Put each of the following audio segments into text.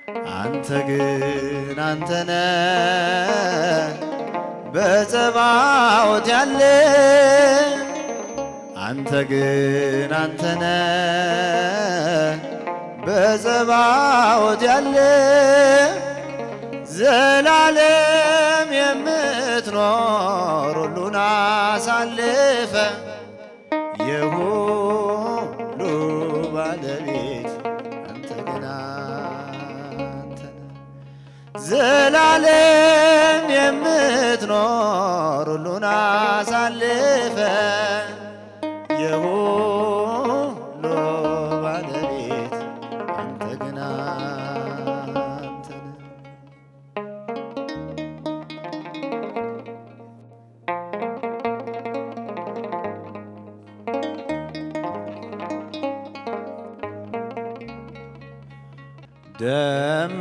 አንተ ግን አንተነ በጸባዖት ያለ አንተ ግን አንተነ በጸባዖት ያለ ዘላለም የምትኖር ሁሉን አሳልፈ የሁሉ ባለቤት አንተ ግን አንተነ ዘላለም የምትኖር ሁሉን አሳልፈ የሁሉ ባለቤት አንተ ግን አንተነ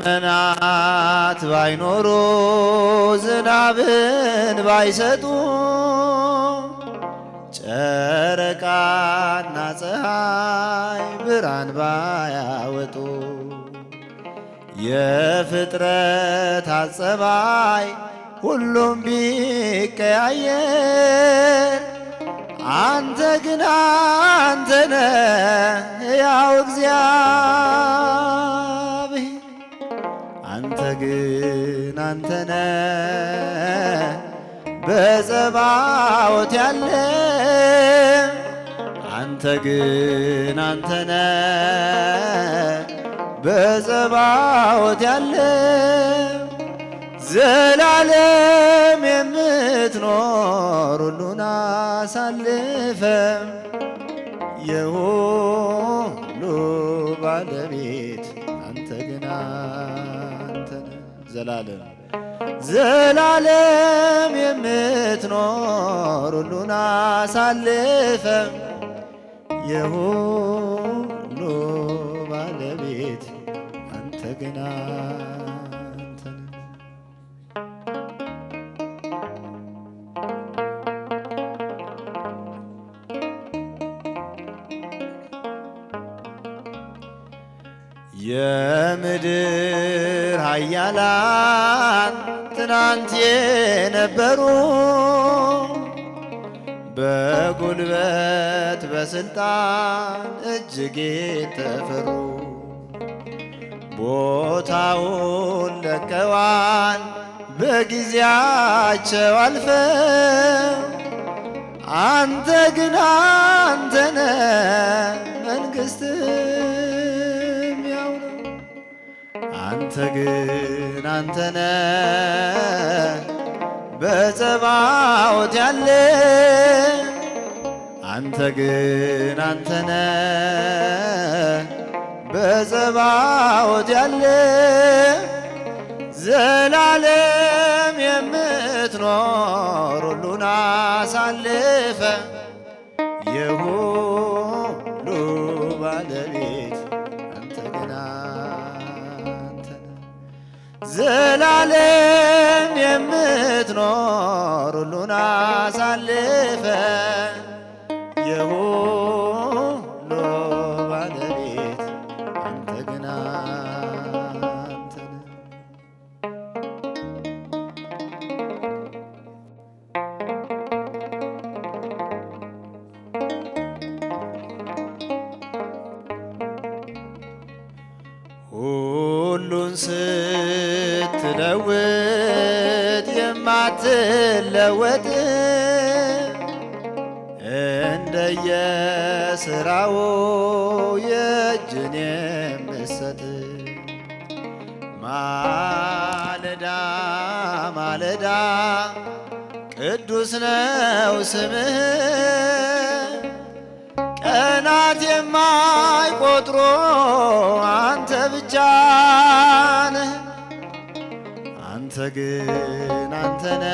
ደመናት ባይኖሩ ዝናብን ባይሰጡ ጨረቃና ፀሐይ ብርሃን ባያወጡ የፍጥረታት ጸባይ ሁሉም ቢቀያየር አንተ ግን አንተነ ሕያው እግዚአብሔር አንተ ግን አንተነ በጸባዖት ያለ አንተ ግን አንተነ በጸባዖት ያለ ዘላለም የምትኖር ሁሉን አሳልፈ የሁሉ ባለቤት አንተ ግን አንተነ ዘላለም የምትኖር ሁሉን አሳልፈ የሁሉ ባለቤት አንተ ግን አንተነ የምድር ኃያላን ትናንት የነበሩ በጉልበት በስልጣን እጅግ የተፈሩ ቦታውን ለቀዋል በጊዜያቸው አልፈው አንተ ግን አንተነ መንግሥትም ያው ነው አንተ ግን አንተነ በጸባዖት ያለ አንተ ግን አንተነ በጸባዖት ያለ ዘላለም የምትኖር ሁሉን አሳልፈ የሁሉ ባለቤት አንተ ግን አንተነ ዘላለም የምትኖር ሁሉን አሳልፈ የሁሉ ባለቤት አንተ ግን አንተነ ሁሉን ስትለውጥ የማትለወጥ እንደየሥራው የእጅን የምትሰጥ ማለዳ ማለዳ ቅዱስ ነው ስምህ ቀናት የማይቆጥሩ አንተ ብቻ ነህ አንተ ግን አንተነ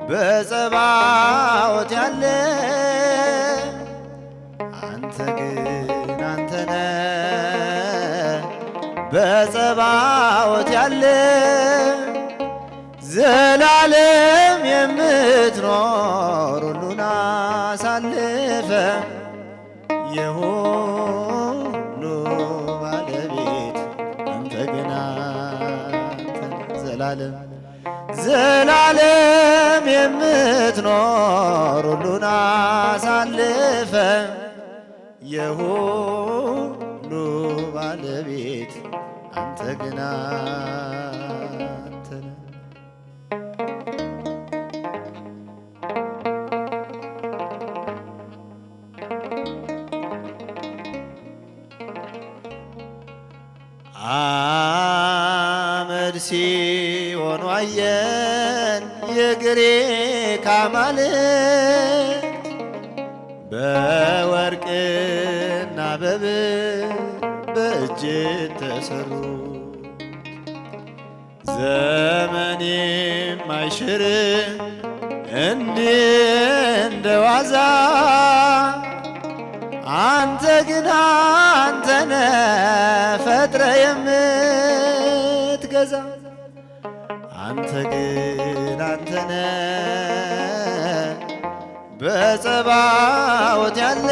በጸባዖት ያለ አንተ ግን አንተነ በጸባዖት ያለ ዘላለም የምትኖር ሁሉን አሳልፈ የሁሉ ባለቤት ዘላለም ዘላለም የምትኖር ሁሉን አሳልፈ የሁሉ ባለቤት አንተ ግን አንተ ነህ። አመድ ሲሆኑ አየን የግሪክ አማልክት በወርቅና በብር በእጅ ተሰሩ ዘመን የማይሽር እንደ ዋዛ አንተ ግን አንተነ ፈጥረ የምትገዛ አንተ ግን አንተነ በጸባዖት ያለ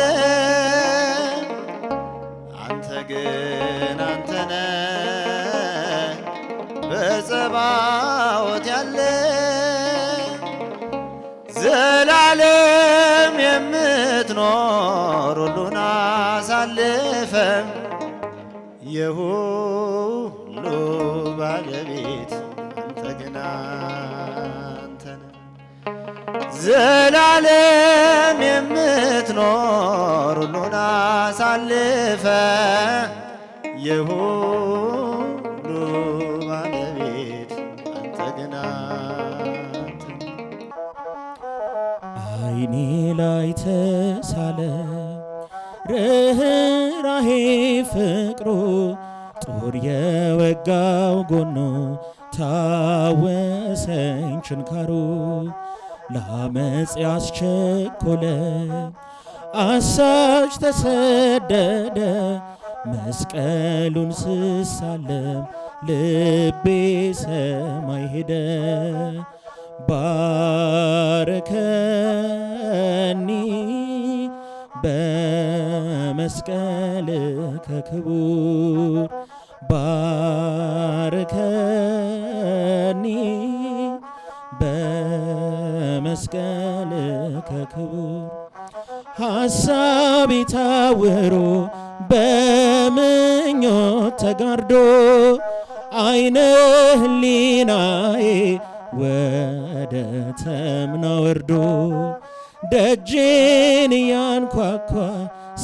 አንተ ግን አንተነ በጸባዖት ያለ ዘላለም የምትኖር ሁሉን አሳልፈ የሁሉ ባለቤት አንተ ግን አንተ ነህ። ዘላለም የምትኖር ሁሉን አሳልፈ የሁሉ ባለቤት አንተ ግን አንተ ነህ። አይኔ ላይ ተሳለ ርኅራኄ ፍቅሩ ጦር የወጋው ጎኑ ታወሰኝ ችንካሩ ለአመፅ ያስቸኮለ አሳች ተሰደደ መስቀሉን ስሳለም ልቤ ሰማይ ሄደ ባረከኒ በመስቀልከ ክቡር ባረከኒ በመስቀልከ ክቡር ሐሳቤ ታውሮ በምኞት ተጋርዶ አይነ ህሊናዬ ወደ ተምና ወርዶ ደጄን ያንኳኳ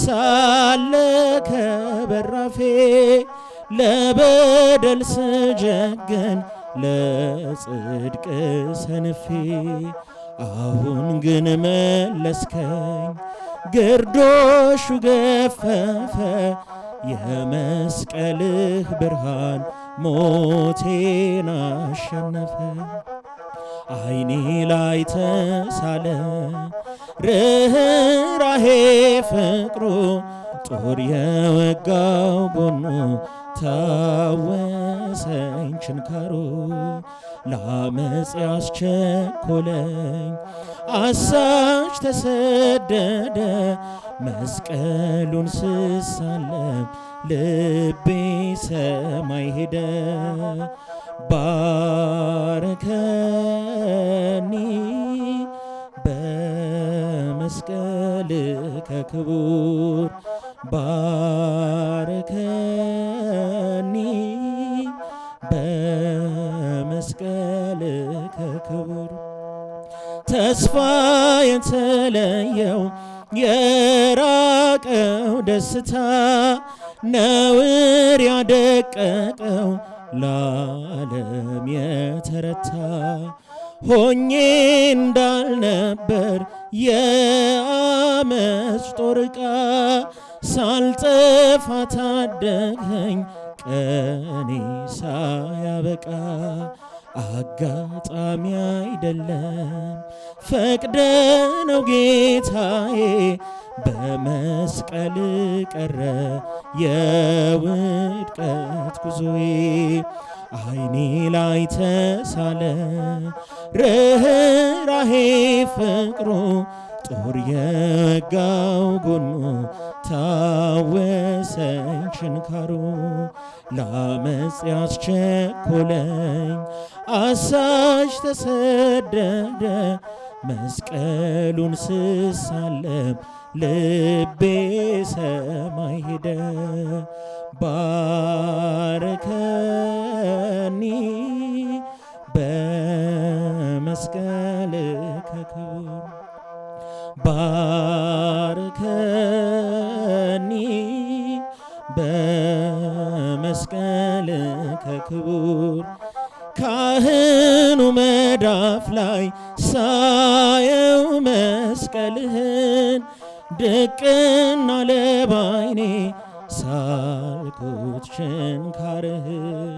ሳለ ከበራፌ ለበደል ስጀገን ለጽድቅ ሰንፌ አሁን ግን መለስከኝ ግርዶሹ ገፈፈ የመስቀልህ ብርሃን ሞቴን አሸነፈ። አይኔ ላይ ተሳለ ርኅራኄ ፍቅሩ ጦር የወጋው ጎኑ ታወሰኝ ችንካሩ ለአመፅ ያስቸኮለኝ አሳች ተሰደደ መስቀሉን ስሳለም ልቤ ሰማይ ሄደ ባረከኒ በመስቀልከ ክቡር ባረከኒ በመስቀልከ ክቡር ተስፋ የተለየው የራቀው ደስታ ነውር ያደቀቀው ለዓለም የተረታ ሆኜ እንዳልነበር የአመፅ ጦር ዕቃ ሳልጠፋ ታደገኝ ቀኔ ሳያበቃ አጋጣሚ አይደለም ፈቅደ ነው ጌታዬ በመስቀል ቀረ የውድቀት ጉዞዬ አይኔ ላይ ተሳለ ርኅራኄ ፍቅሩ ጦር የወጋው ጎኑ ታወሰኝ ችንካሩ ላመፅ ያስቸኮለኝ አሳሽ ተሰደደ መስቀሉን ስሳለም ልቤ ሰማይ ሄደ። ባርከኒ በመስቀልከ ክቡር ባርከኒ በመስቀልከ ክቡር ካህኑ መዳፍ ላይ ሳየው መስቀልህን ድቅና ለባይኔ ሳልኩት ችንካርህን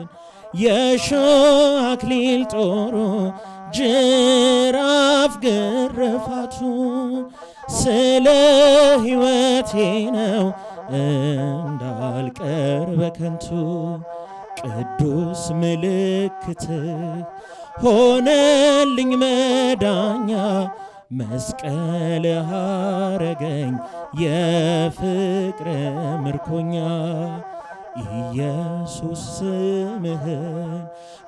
የሾህ አክሊል ጦሩ ጅራፍ ግርፋቱ ስለ ሕይወቴ ነው እንዳልቀር በከንቱ ቅዱስ ምልክትህ ሆነልኝ መዳኛ መስቀልህ አረገኝ የፍቅር ምርኮኛ ኢየሱስ ስምህን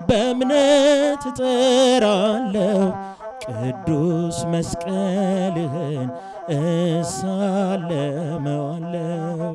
በእምነት እጠራለሁ ቅዱስ መስቀልህን እሳለመዋለሁ።